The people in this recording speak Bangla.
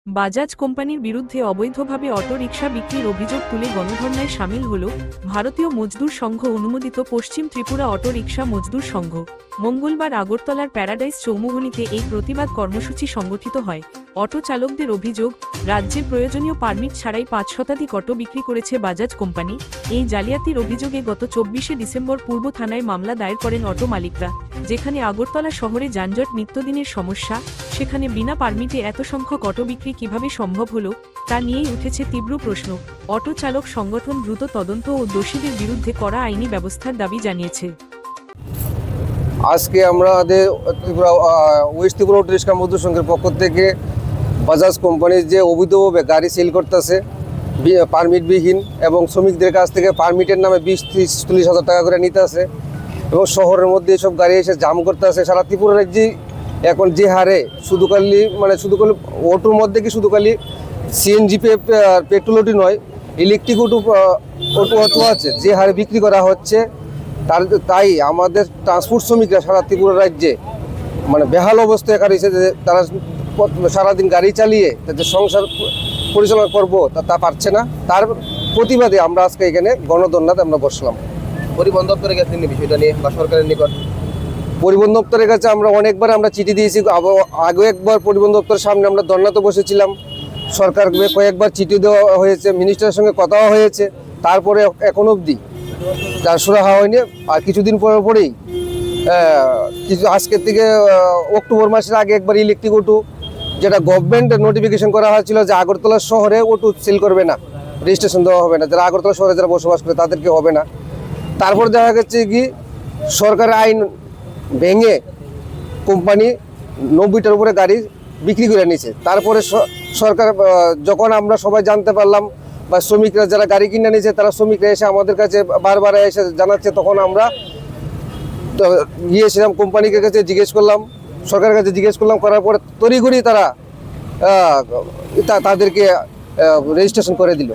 বাজাজ কোম্পানির বিরুদ্ধে অবৈধভাবে অটোরিকশা বিক্রির অভিযোগ তুলে গণধর্নায় সামিল হল ভারতীয় মজদুর সংঘ অনুমোদিত পশ্চিম ত্রিপুরা অটোরিকশা মজদুর সংঘ। মঙ্গলবার আগরতলার প্যারাডাইস চৌমুহনীতে এই প্রতিবাদ কর্মসূচি সংগঠিত হয়। অটো চালকদের অভিযোগ, রাজ্যে প্রয়োজনীয় পারমিট ছাড়াই ৫ শতাধিক অটো বিক্রি করেছে বাজাজ কোম্পানি। এই জালিয়াতির অভিযোগে গত ২৪শে ডিসেম্বর পূর্ব থানায় মামলা দায়ের করেন অটো মালিকরা। যেখানে আগরতলা শহরে যানজট নিত্যদিনের সমস্যা, সেখানে বিনা পারমিটে এত সংখ্যক অটো বিক্রি কিভাবে সম্ভব হলো তা নিয়েই উঠেছে তীব্র প্রশ্ন। অটো চালক সংগঠন দ্রুত তদন্ত ও দোষীদের বিরুদ্ধে কড়া আইনি ব্যবস্থার দাবি জানিয়েছে। আজকে আমাদের ওয়েস্ট ত্রিপুরা অটোরিকশা মজদুর সংঘের পক্ষ থেকে বাজাজ কোম্পানির যে অবৈধভাবে গাড়ি সেল করতেছে পারমিটবিহীন এবং শ্রমিকদের কাছ থেকে পারমিটের নামে ২০-৩০ হাজার টাকা করে নিতে আছে এবং শহরের মধ্যে এসব গাড়ি এসে জাম করতে আছে। সারা ত্রিপুরা রাজ্যে এখন যে হারে শুধু খালি অটোর মধ্যে কি শুধু খালি সিএনজি পেট্রোল অটো নয়, ইলেকট্রিক অটো আছে যে হারে বিক্রি করা হচ্ছে। তাই আমাদের ট্রান্সপোর্ট শ্রমিকরা সারা ত্রিপুরা রাজ্যে বেহাল অবস্থায় রয়েছে যে তারা সারাদিন গাড়ি চালিয়ে তাদের সংসার পরিচালনা করবো তা পারছে না। তার প্রতিবাদে আমরা আজকে এখানে গণধর্নাতে আমরা বসলাম। পরিবহন দপ্তরে গেছেন বিষয়টা নিয়ে বা সরকারের নিকট? পরিবহন দপ্তরের কাছে আমরা অনেকবার চিঠি দিয়েছি। আগে একবার পরিবহন দপ্তরের সামনে আমরা ধর্নাতে বসেছিলাম। সরকারকে কয়েকবার চিঠি দেওয়া হয়েছে, মিনিস্টারের সঙ্গে কথাও হয়েছে, তারপরে এখন অবধি যার সুরা হওয়া হয়নি। আর কিছুদিন পরেই আজকের থেকে অক্টোবর মাসের আগে একবার ইলেকট্রিক অটো, যেটা গভর্নমেন্ট নোটিফিকেশন করা হয়েছিল যে আগরতলা শহরে অটো সেল করবে না, রেজিস্ট্রেশন দেওয়া হবে না, যারা আগরতলা শহরে যারা বসবাস করে তাদেরকে হবে না। তারপর দেখা গেছে কি সরকারের আইন ভেঙে কোম্পানি ৯০টার উপরে গাড়ি বিক্রি করে নিয়েছে। তারপরে সরকার যখন আমরা সবাই জানতে পারলাম বা শ্রমিকরা যারা গাড়ি কিনে নিয়েছে তারা শ্রমিকরা এসে আমাদের কাছে বারবার এসে জানাচ্ছে, তখন আমরা গিয়েছিলাম কোম্পানির কাছে জিজ্ঞেস করলাম, সরকারের কাছে জিজ্ঞেস করলাম, করার পরে তড়িঘড়ি তারা তাদেরকে রেজিস্ট্রেশন করে দিল।